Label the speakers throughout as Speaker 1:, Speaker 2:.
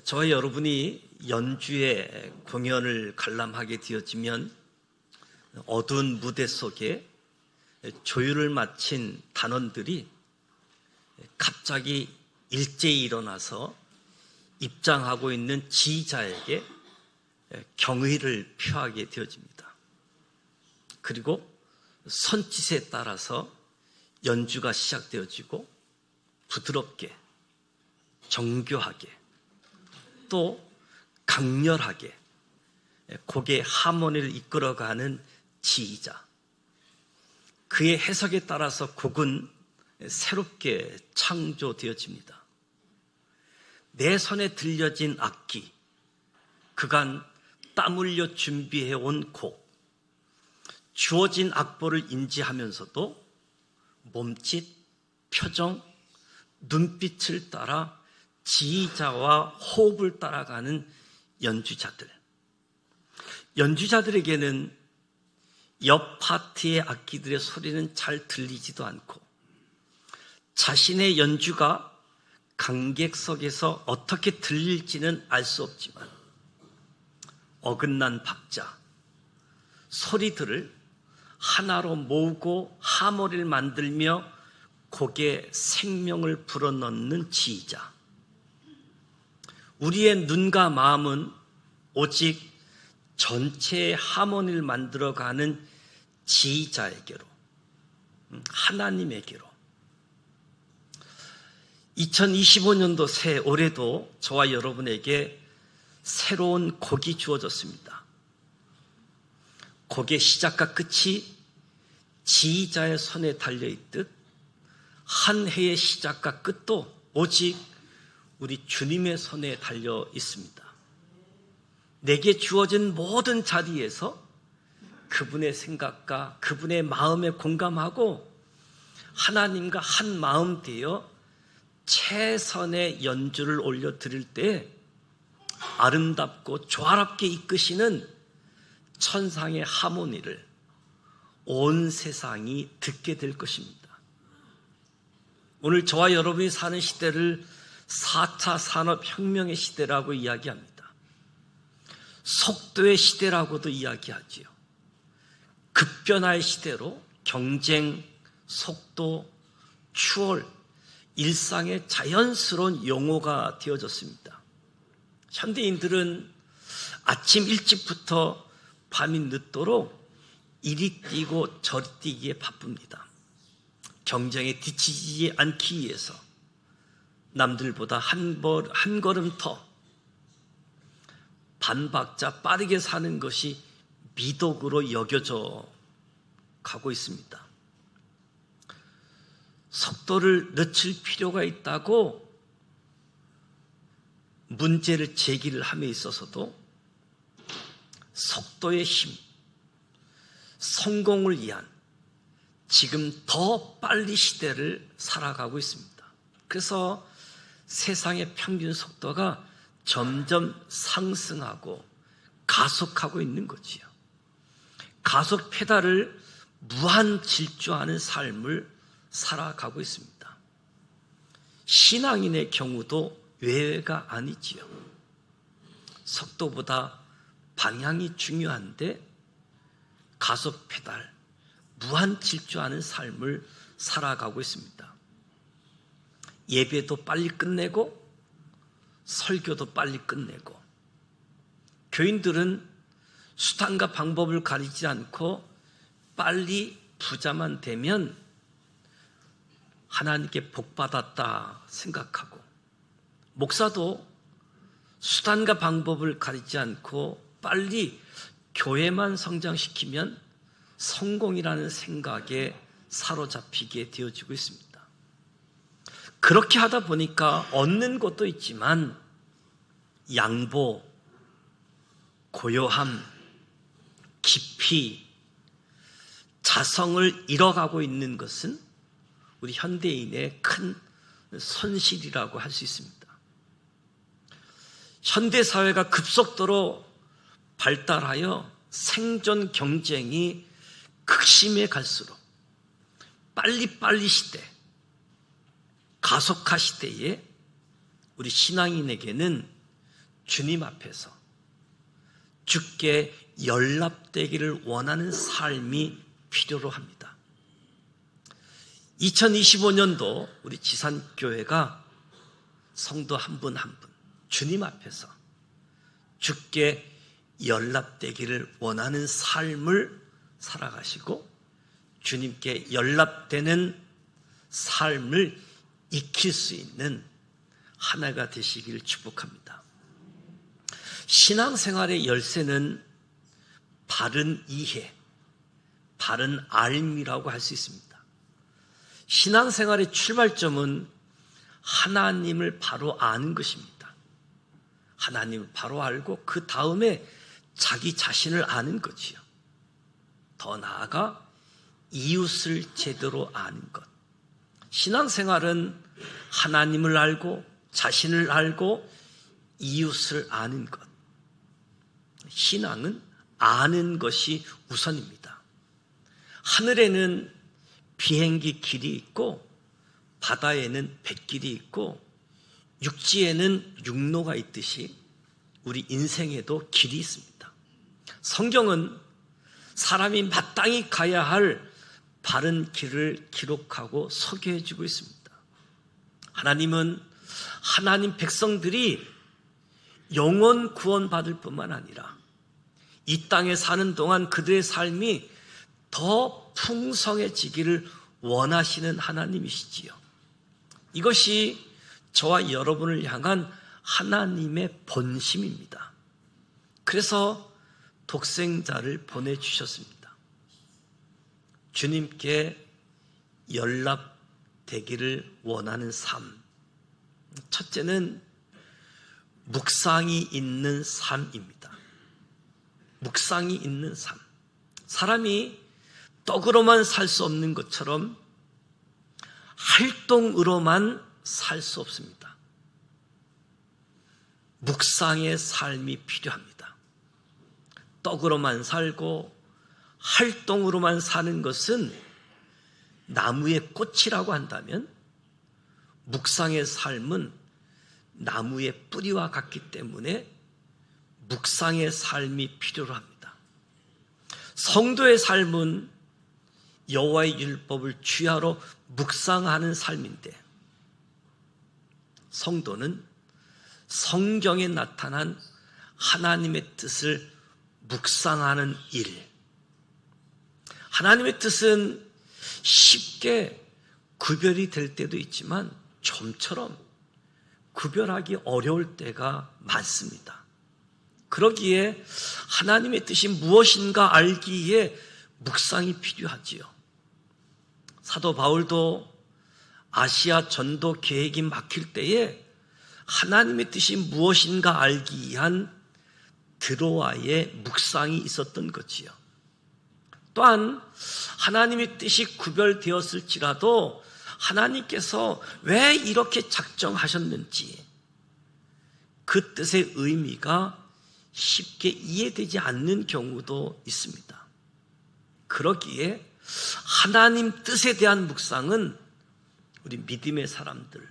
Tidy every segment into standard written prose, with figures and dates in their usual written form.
Speaker 1: 저와 여러분이 연주에 공연을 관람하게 되어지면 어두운 무대 속에 조율을 마친 단원들이 갑자기 일제히 일어나서 입장하고 있는 지휘자에게 경의를 표하게 되어집니다. 그리고 손짓에 따라서 연주가 시작되어지고 부드럽게, 정교하게, 또 강렬하게 곡의 하모니를 이끌어가는 지휘자, 그의 해석에 따라서 곡은 새롭게 창조되어집니다. 내 손에 들려진 악기, 그간 땀 흘려 준비해온 곡, 주어진 악보를 인지하면서도 몸짓, 표정, 눈빛을 따라 지휘자와 호흡을 따라가는 연주자들. 연주자들에게는 옆 파트의 악기들의 소리는 잘 들리지도 않고 자신의 연주가 관객석에서 어떻게 들릴지는 알 수 없지만 어긋난 박자, 소리들을 하나로 모으고 하모니를 만들며 곡에 생명을 불어넣는 지휘자. 우리의 눈과 마음은 오직 전체의 하모니를 만들어가는 지휘자에게로, 하나님에게로. 2025년도 새 올해도 저와 여러분에게 새로운 곡이 주어졌습니다. 곡의 시작과 끝이 지휘자의 손에 달려있듯 한 해의 시작과 끝도 오직 우리 주님의 손에 달려 있습니다. 내게 주어진 모든 자리에서 그분의 생각과 그분의 마음에 공감하고 하나님과 한 마음 되어 최선의 연주를 올려드릴 때 아름답고 조화롭게 이끄시는 천상의 하모니를 온 세상이 듣게 될 것입니다. 오늘 저와 여러분이 사는 시대를 4차 산업혁명의 시대라고 이야기합니다. 속도의 시대라고도 이야기하지요. 급변화의 시대로 경쟁, 속도, 추월, 일상의 자연스러운 용어가 되어졌습니다. 현대인들은 아침 일찍부터 밤이 늦도록 이리 뛰고 저리 뛰기에 바쁩니다. 경쟁에 뒤처지지 않기 위해서 남들보다 한 걸음 더 반박자 빠르게 사는 것이 미덕으로 여겨져 가고 있습니다. 속도를 늦출 필요가 있다고 문제를 제기를 함에 있어서도 속도의 힘, 성공을 위한 지금 더 빨리 시대를 살아가고 있습니다. 그래서 세상의 평균 속도가 점점 상승하고 가속하고 있는 거지요. 가속 페달을 무한 질주하는 삶을 살아가고 있습니다. 신앙인의 경우도 외회가 아니지요. 속도보다 방향이 중요한데 가속 페달, 무한 질주하는 삶을 살아가고 있습니다. 예배도 빨리 끝내고 설교도 빨리 끝내고 교인들은 수단과 방법을 가리지 않고 빨리 부자만 되면 하나님께 복받았다 생각하고 목사도 수단과 방법을 가리지 않고 빨리 교회만 성장시키면 성공이라는 생각에 사로잡히게 되어지고 있습니다. 그렇게 하다 보니까 얻는 것도 있지만 양보, 고요함, 깊이, 자성을 잃어가고 있는 것은 우리 현대인의 큰 손실이라고 할 수 있습니다. 현대사회가 급속도로 발달하여 생존 경쟁이 극심해 갈수록 빨리빨리 시대, 가속화 시대에 우리 신앙인에게는 주님 앞에서 주께 연락되기를 원하는 삶이 필요로 합니다. 2025년도 우리 지산교회가 성도 한 분 한 분 주님 앞에서 주께 연락되기를 원하는 삶을 살아가시고 주님께 연락되는 삶을 익힐 수 있는 하나가 되시길 축복합니다. 신앙생활의 열쇠는 바른 이해, 바른 알미라고 할 수 있습니다. 신앙생활의 출발점은 하나님을 바로 아는 것입니다. 하나님을 바로 알고 그 다음에 자기 자신을 아는 거지요. 더 나아가 이웃을 제대로 아는 것. 신앙생활은 하나님을 알고 자신을 알고 이웃을 아는 것. 신앙은 아는 것이 우선입니다. 하늘에는 비행기 길이 있고 바다에는 뱃길이 있고 육지에는 육로가 있듯이 우리 인생에도 길이 있습니다. 성경은 사람이 마땅히 가야 할 바른 길을 기록하고 소개해주고 있습니다. 하나님은 하나님 백성들이 영원 구원받을 뿐만 아니라 이 땅에 사는 동안 그들의 삶이 더 풍성해지기를 원하시는 하나님이시지요. 이것이 저와 여러분을 향한 하나님의 본심입니다. 그래서 독생자를 보내주셨습니다. 주님께 연락되기를 원하는 삶. 첫째는 묵상이 있는 삶입니다. 묵상이 있는 삶. 사람이 떡으로만 살 수 없는 것처럼 활동으로만 살 수 없습니다. 묵상의 삶이 필요합니다. 떡으로만 살고 활동으로만 사는 것은 나무의 꽃이라고 한다면 묵상의 삶은 나무의 뿌리와 같기 때문에 묵상의 삶이 필요로 합니다. 성도의 삶은 여호와의 율법을 주야로 묵상하는 삶인데 성도는 성경에 나타난 하나님의 뜻을 묵상하는 일. 하나님의 뜻은 쉽게 구별이 될 때도 있지만 좀처럼 구별하기 어려울 때가 많습니다. 그러기에 하나님의 뜻이 무엇인가 알기에 묵상이 필요하지요. 사도 바울도 아시아 전도 계획이 막힐 때에 하나님의 뜻이 무엇인가 알기 위한 드로아의 묵상이 있었던 거지요. 또한 하나님의 뜻이 구별되었을지라도 하나님께서 왜 이렇게 작정하셨는지 그 뜻의 의미가 쉽게 이해되지 않는 경우도 있습니다. 그러기에 하나님 뜻에 대한 묵상은 우리 믿음의 사람들,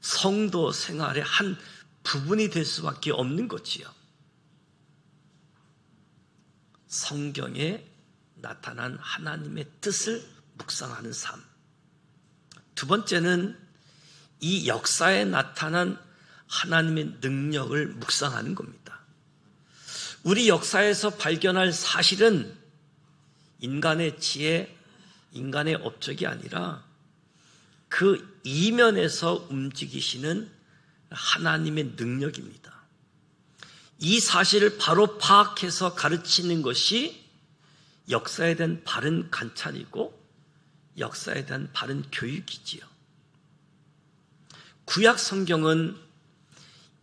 Speaker 1: 성도 생활의 한 부분이 될 수밖에 없는 거지요. 성경에 나타난 하나님의 뜻을 묵상하는 삶. 두 번째는 이 역사에 나타난 하나님의 능력을 묵상하는 겁니다. 우리 역사에서 발견할 사실은 인간의 지혜, 인간의 업적이 아니라 그 이면에서 움직이시는 하나님의 능력입니다. 이 사실을 바로 파악해서 가르치는 것이 역사에 대한 바른 관찰이고 역사에 대한 바른 교육이지요. 구약 성경은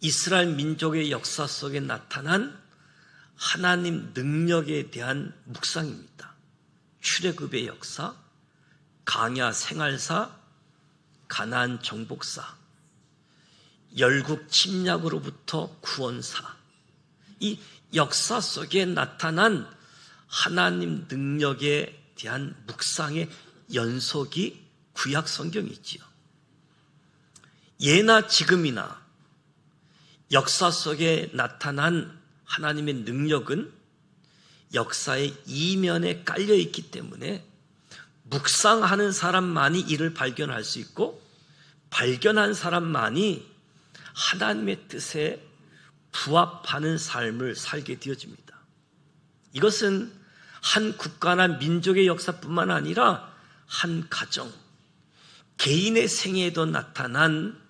Speaker 1: 이스라엘 민족의 역사 속에 나타난 하나님 능력에 대한 묵상입니다. 출애굽의 역사, 광야 생활사, 가나안 정복사, 열국 침략으로부터 구원사. 이 역사 속에 나타난 하나님 능력에 대한 묵상의 연속이 구약 성경이지요. 예나 지금이나 역사 속에 나타난 하나님의 능력은 역사의 이면에 깔려 있기 때문에 묵상하는 사람만이 이를 발견할 수 있고 발견한 사람만이 하나님의 뜻에 부합하는 삶을 살게 되어집니다. 이것은 한 국가나 민족의 역사뿐만 아니라 한 가정, 개인의 생애에도 나타난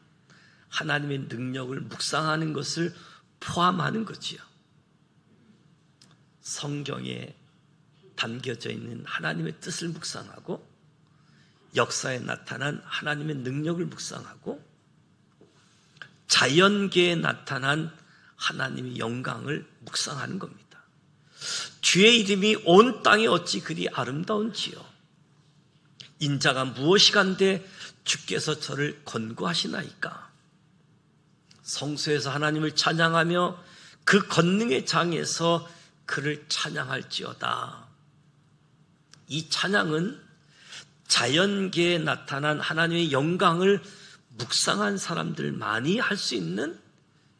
Speaker 1: 하나님의 능력을 묵상하는 것을 포함하는 거지요. 성경에 담겨져 있는 하나님의 뜻을 묵상하고 역사에 나타난 하나님의 능력을 묵상하고 자연계에 나타난 하나님의 영광을 묵상하는 겁니다. 주의 이름이 온 땅에 어찌 그리 아름다운지요. 인자가 무엇이간데 주께서 저를 권고하시나이까. 성소에서 하나님을 찬양하며 그 권능의 장에서 그를 찬양할지어다. 이 찬양은 자연계에 나타난 하나님의 영광을 묵상한 사람들만이 할 수 있는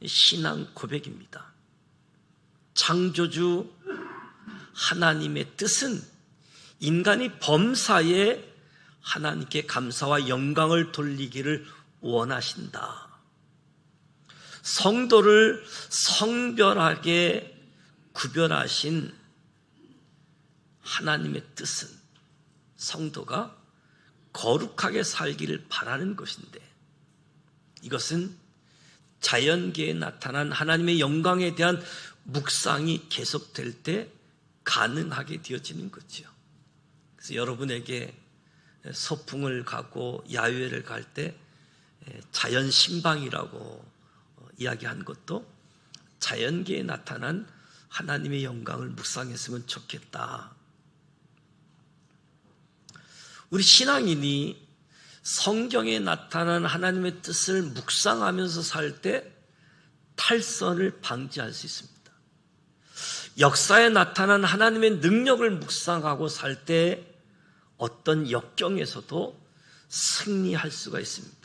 Speaker 1: 신앙 고백입니다. 창조주 하나님의 뜻은 인간이 범사에 하나님께 감사와 영광을 돌리기를 원하신다. 성도를 성별하게 구별하신 하나님의 뜻은 성도가 거룩하게 살기를 바라는 것인데 이것은 자연계에 나타난 하나님의 영광에 대한 묵상이 계속될 때 가능하게 되어지는 거죠. 그래서 여러분에게 소풍을 가고 야외를 갈 때 자연 신방이라고 이야기한 것도 자연계에 나타난 하나님의 영광을 묵상했으면 좋겠다. 우리 신앙인이 성경에 나타난 하나님의 뜻을 묵상하면서 살 때 탈선을 방지할 수 있습니다. 역사에 나타난 하나님의 능력을 묵상하고 살 때 어떤 역경에서도 승리할 수가 있습니다.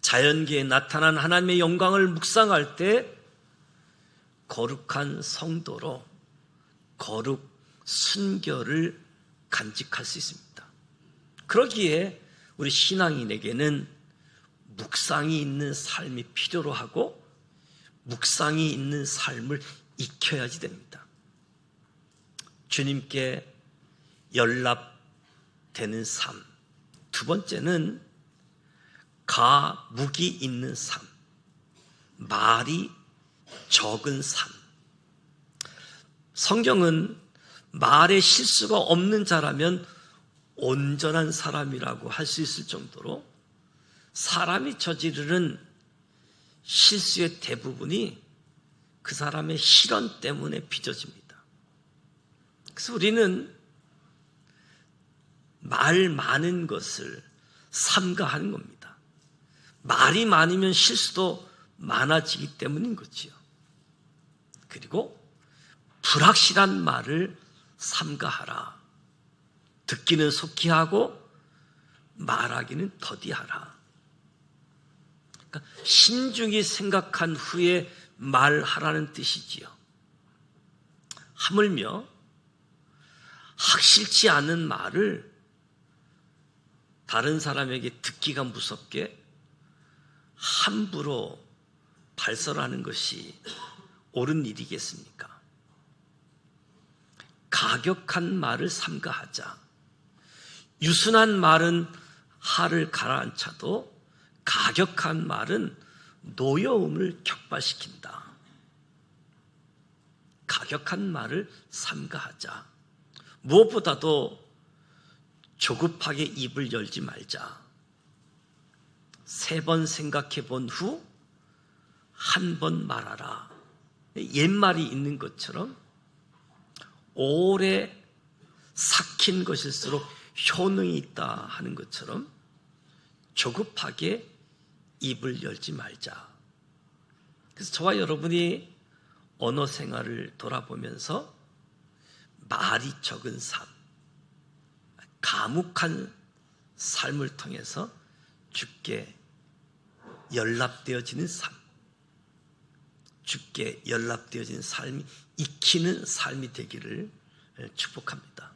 Speaker 1: 자연계에 나타난 하나님의 영광을 묵상할 때 거룩한 성도로 거룩 순결을 간직할 수 있습니다. 그러기에 우리 신앙인에게는 묵상이 있는 삶이 필요로 하고 묵상이 있는 삶을 익혀야지 됩니다. 주님께 연락되는 삶. 두 번째는 가묵이 있는 삶. 말이 적은 삶. 성경은 말에 실수가 없는 자라면 온전한 사람이라고 할 수 있을 정도로 사람이 저지르는 실수의 대부분이 그 사람의 실언 때문에 빚어집니다. 그래서 우리는 말 많은 것을 삼가하는 겁니다. 말이 많으면 실수도 많아지기 때문인 거지요. 그리고 불확실한 말을 삼가하라. 듣기는 속히 하고 말하기는 더디하라. 그러니까 신중히 생각한 후에 말하라는 뜻이지요. 하물며 확실치 않은 말을 다른 사람에게 듣기가 무섭게 함부로 발설하는 것이 옳은 일이겠습니까? 가격한 말을 삼가하자. 유순한 말은 하를 가라앉혀도 가격한 말은 노여움을 격발시킨다. 가격한 말을 삼가하자. 무엇보다도 조급하게 입을 열지 말자. 3번 생각해 본 후 한 번 말하라. 옛말이 있는 것처럼 오래 삭힌 것일수록 효능이 있다 하는 것처럼 조급하게 입을 열지 말자. 그래서 저와 여러분이 언어 생활을 돌아보면서 말이 적은 삶, 가묵한 삶을 통해서 주께 연락되어지는 삶, 주께 연락되어진 삶이 익히는 삶이 되기를 축복합니다.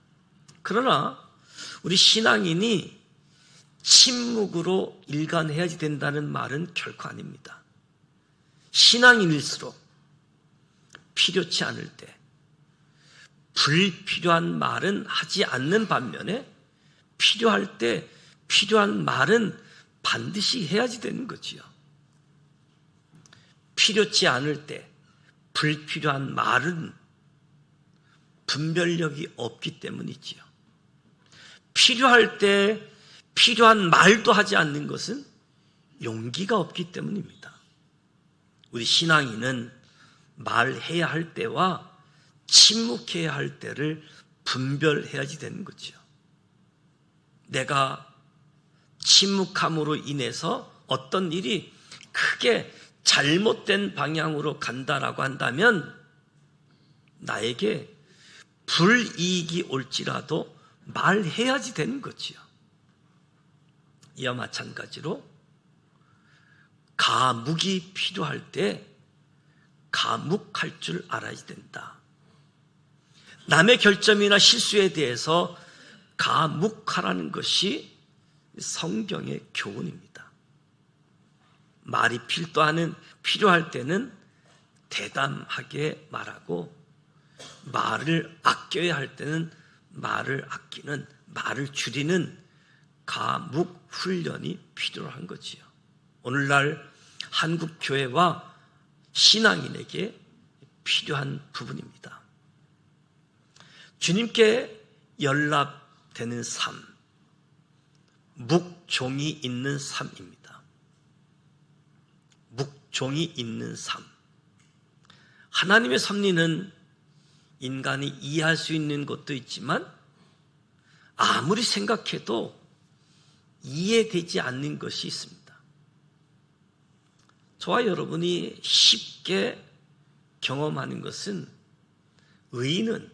Speaker 1: 그러나 우리 신앙인이 침묵으로 일관해야지 된다는 말은 결코 아닙니다. 신앙인일수록 필요치 않을 때 불필요한 말은 하지 않는 반면에 필요할 때 필요한 말은 반드시 해야지 되는 거지요. 필요치 않을 때 불필요한 말은 분별력이 없기 때문이지요. 필요할 때 필요한 말도 하지 않는 것은 용기가 없기 때문입니다. 우리 신앙인은 말해야 할 때와 침묵해야 할 때를 분별해야지 되는 거죠. 내가 침묵함으로 인해서 어떤 일이 크게 잘못된 방향으로 간다라고 한다면 나에게 불이익이 올지라도 말해야지 되는 거지요. 이와 마찬가지로 가묵이 필요할 때 가묵할 줄 알아야 된다. 남의 결점이나 실수에 대해서 가묵하라는 것이 성경의 교훈입니다. 말이 필요할 때는 대담하게 말하고 말을 아껴야 할 때는 말을 아끼는, 말을 줄이는 가묵 훈련이 필요한 거지요. 오늘날 한국 교회와 신앙인에게 필요한 부분입니다. 주님께 연락되는 삶, 묵종이 있는 삶입니다. 묵종이 있는 삶. 하나님의 섭리는 인간이 이해할 수 있는 것도 있지만 아무리 생각해도 이해되지 않는 것이 있습니다. 저와 여러분이 쉽게 경험하는 것은 의인은,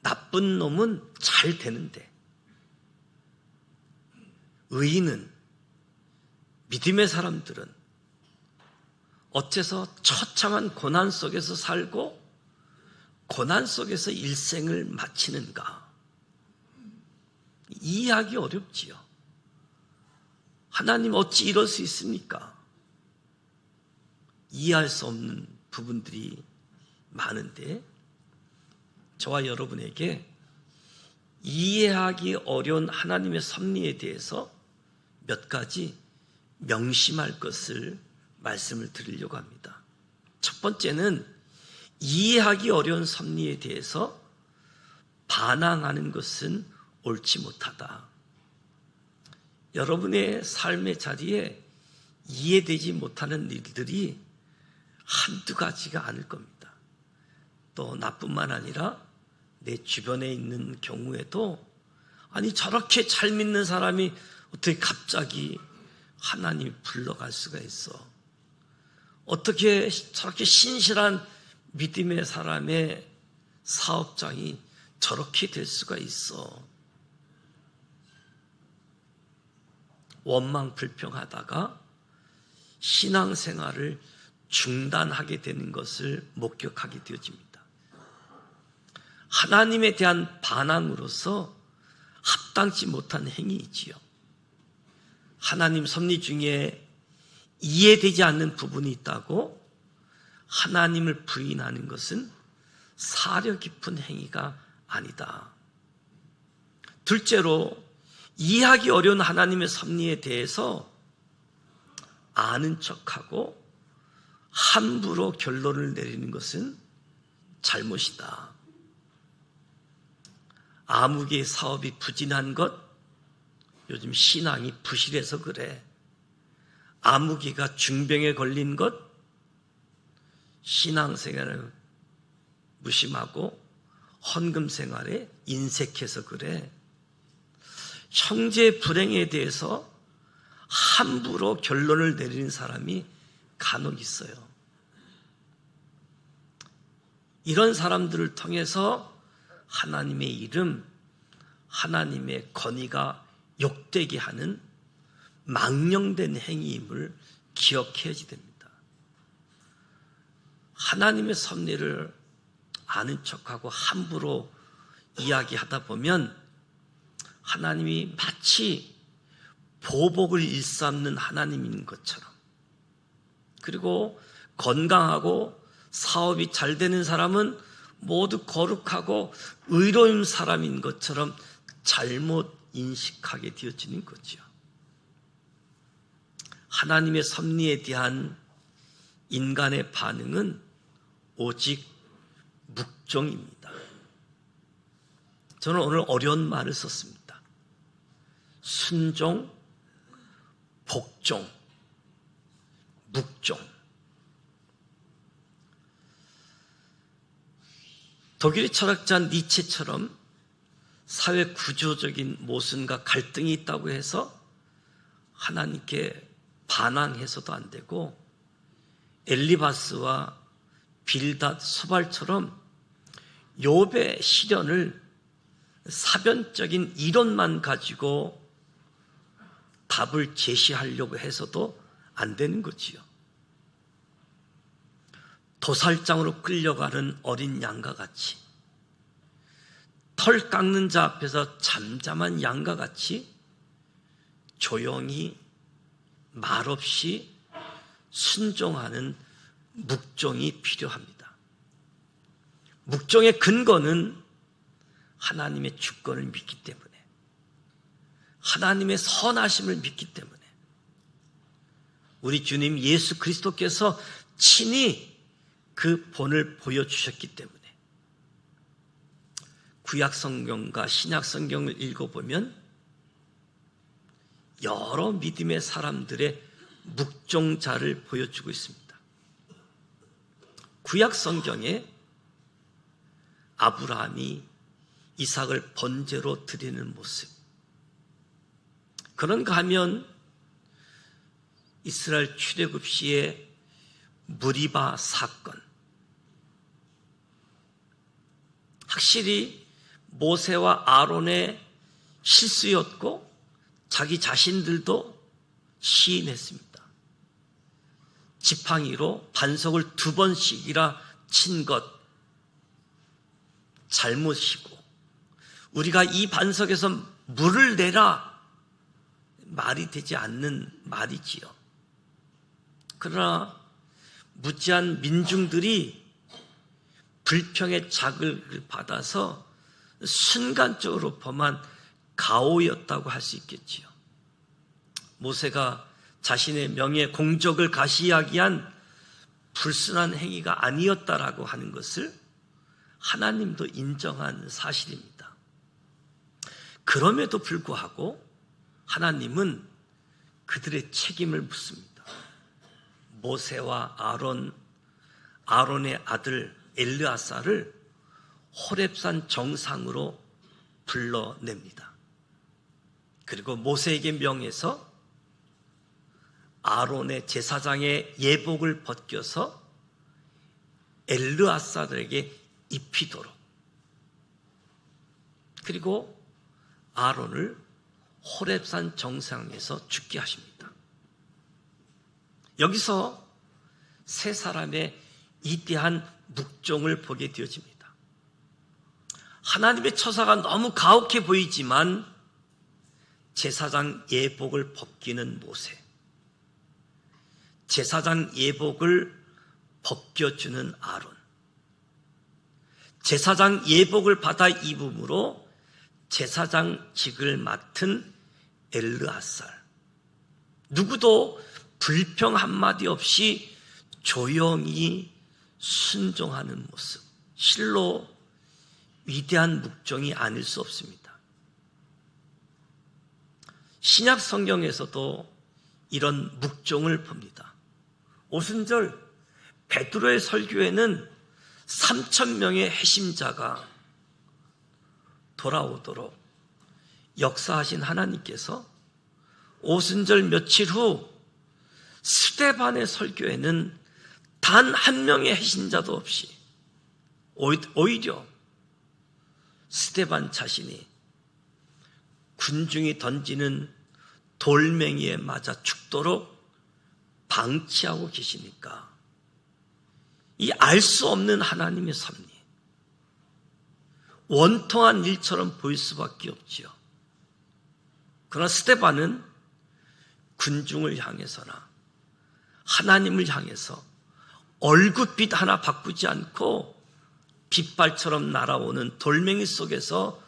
Speaker 1: 나쁜 놈은 잘 되는데, 의인은, 믿음의 사람들은 어째서 처참한 고난 속에서 살고 고난 속에서 일생을 마치는가? 이해하기 어렵지요. 하나님 어찌 이럴 수 있습니까? 이해할 수 없는 부분들이 많은데 저와 여러분에게 이해하기 어려운 하나님의 섭리에 대해서 몇 가지 명심할 것을 말씀을 드리려고 합니다. 첫 번째는 이해하기 어려운 섭리에 대해서 반항하는 것은 옳지 못하다. 여러분의 삶의 자리에 이해되지 못하는 일들이 한두 가지가 아닐 겁니다. 또 나뿐만 아니라 내 주변에 있는 경우에도 아니 저렇게 잘 믿는 사람이 어떻게 갑자기 하나님이 불러갈 수가 있어? 어떻게 저렇게 신실한 믿음의 사람의 사업장이 저렇게 될 수가 있어? 원망 불평하다가 신앙생활을 중단하게 되는 것을 목격하게 되어집니다. 하나님에 대한 반항으로서 합당치 못한 행위이지요. 하나님 섭리 중에 이해되지 않는 부분이 있다고 하나님을 부인하는 것은 사려 깊은 행위가 아니다. 둘째로 이해하기 어려운 하나님의 섭리에 대해서 아는 척하고 함부로 결론을 내리는 것은 잘못이다. 아무개 사업이 부진한 것, 요즘 신앙이 부실해서 그래. 아무개가 중병에 걸린 것, 신앙생활을 무심하고 헌금 생활에 인색해서 그래. 형제 불행에 대해서 함부로 결론을 내리는 사람이 간혹 있어요. 이런 사람들을 통해서 하나님의 이름, 하나님의 권위가 욕되게 하는 망령된 행위임을 기억해야지 됩니다. 하나님의 섭리를 아는 척하고 함부로 이야기하다 보면 하나님이 마치 보복을 일삼는 하나님인 것처럼, 그리고 건강하고 사업이 잘 되는 사람은 모두 거룩하고 의로운 사람인 것처럼 잘못 인식하게 되어지는 거죠. 하나님의 섭리에 대한 인간의 반응은 오직 묵종입니다. 저는 오늘 어려운 말을 썼습니다. 순종, 복종, 묵종. 독일의 철학자 니체처럼 사회 구조적인 모순과 갈등이 있다고 해서 하나님께 반항해서도 안 되고, 엘리바스와 빌닷, 소발처럼 욥의 시련을 사변적인 이론만 가지고 답을 제시하려고 해서도 안 되는 거지요. 도살장으로 끌려가는 어린 양과 같이, 털 깎는 자 앞에서 잠잠한 양과 같이 조용히 말없이 순종하는 묵종이 필요합니다. 묵종의 근거는 하나님의 주권을 믿기 때문에, 하나님의 선하심을 믿기 때문에, 우리 주님 예수 그리스도께서 친히 그 본을 보여주셨기 때문에. 구약 성경과 신약 성경을 읽어보면 여러 믿음의 사람들의 묵종자를 보여주고 있습니다. 구약 성경에 아브라함이 이삭을 번제로 드리는 모습, 그런가 하면 이스라엘 출애굽 시의 무리바 사건, 확실히 모세와 아론의 실수였고 자기 자신들도 시인했습니다. 지팡이로 반석을 2번씩이나 친 것 잘못이고, 우리가 이 반석에서 물을 내라, 말이 되지 않는 말이지요. 그러나 무지한 민중들이 불평의 자극을 받아서 순간적으로 범한 가오였다고 할 수 있겠지요. 모세가 자신의 명예 공적을 가시하기한 불순한 행위가 아니었다라고 하는 것을 하나님도 인정한 사실입니다. 그럼에도 불구하고 하나님은 그들의 책임을 묻습니다. 모세와 아론의 아들 엘르아사를 호렙산 정상으로 불러냅니다. 그리고 모세에게 명해서 아론의 제사장의 예복을 벗겨서 엘르아사들에게 입히도록, 그리고 아론을 호렙산 정상에서 죽게 하십니다. 여기서 세 사람의 이대한 묵종을 보게 되어집니다. 하나님의 처사가 너무 가혹해 보이지만 제사장 예복을 벗기는 모세, 제사장 예복을 벗겨주는 아론, 제사장 예복을 받아 입음으로 제사장직을 맡은 엘르아살, 누구도 불평 한마디 없이 조용히 순종하는 모습, 실로 위대한 묵종이 아닐 수 없습니다. 신약 성경에서도 이런 묵종을 봅니다. 오순절 베드로의 설교에는 3,000명의 회심자가 돌아오도록 역사하신 하나님께서 오순절 며칠 후 스데반의 설교에는 단 한 명의 회심자도 없이 오히려 스데반 자신이 군중이 던지는 돌멩이에 맞아 죽도록 방치하고 계시니까 이 알 수 없는 하나님의 섭리, 원통한 일처럼 보일 수밖에 없지요. 그러나 스데반은 군중을 향해서나 하나님을 향해서 얼굴빛 하나 바꾸지 않고 빗발처럼 날아오는 돌멩이 속에서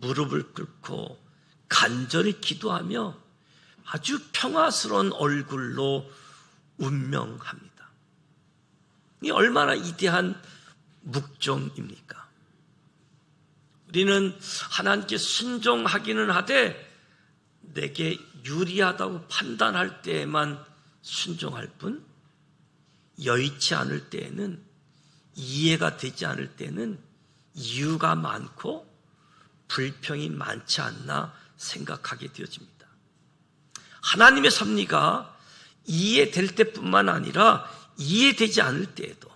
Speaker 1: 무릎을 꿇고 간절히 기도하며 아주 평화스러운 얼굴로 운명합니다. 이 얼마나 위대한 묵종입니까? 우리는 하나님께 순종하기는 하되 내게 유리하다고 판단할 때에만 순종할 뿐, 여의치 않을 때에는, 이해가 되지 않을 때는 이유가 많고 불평이 많지 않나 생각하게 되어집니다. 하나님의 섭리가 이해될 때뿐만 아니라 이해되지 않을 때에도,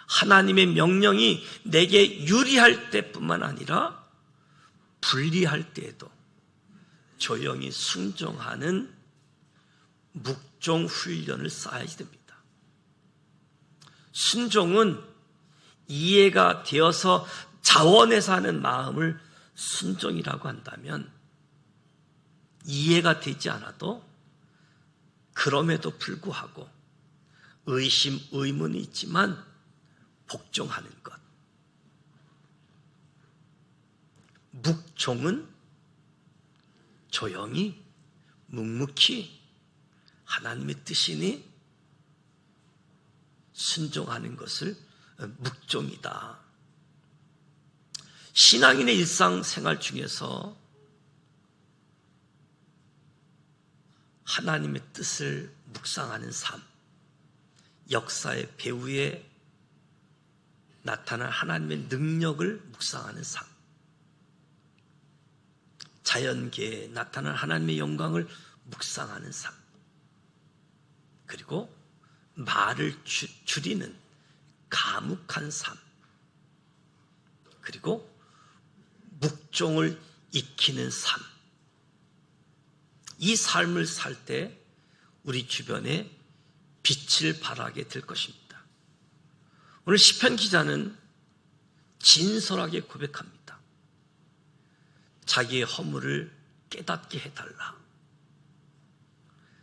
Speaker 1: 하나님의 명령이 내게 유리할 때뿐만 아니라 불리할 때에도 조용히 순종하는 묵종 훈련을 쌓아야 됩니다. 순종은 이해가 되어서 자원해서 하는 마음을 순종이라고 한다면, 이해가 되지 않아도 그럼에도 불구하고 의심, 의문이 있지만 복종하는 것. 묵종은 조용히 묵묵히 하나님의 뜻이니 순종하는 것을 묵종이다. 신앙인의 일상생활 중에서 하나님의 뜻을 묵상하는 삶, 역사의 배후에 나타난 하나님의 능력을 묵상하는 삶, 자연계에 나타난 하나님의 영광을 묵상하는 삶, 그리고 말을 줄이는 감옥한 삶, 그리고 묵종을 익히는 삶. 이 삶을 살 때 우리 주변에 빛을 발하게 될 것입니다. 오늘 시편 기자는 진솔하게 고백합니다. 자기의 허물을 깨닫게 해달라.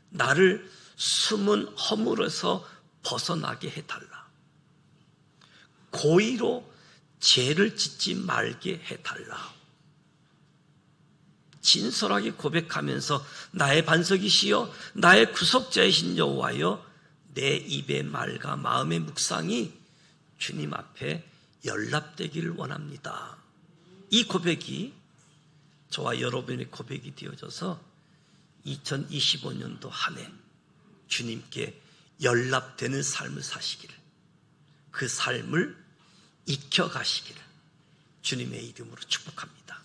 Speaker 1: 나를 숨은 허물에서 벗어나게 해달라. 고의로 죄를 짓지 말게 해달라. 진솔하게 고백하면서 나의 반석이시여 나의 구속자이신 여호와여, 내 입의 말과 마음의 묵상이 주님 앞에 연락되기를 원합니다. 이 고백이 저와 여러분의 고백이 되어져서 2025년도 한 해 주님께 연락되는 삶을 사시기를, 그 삶을 익혀가시기를 주님의 이름으로 축복합니다.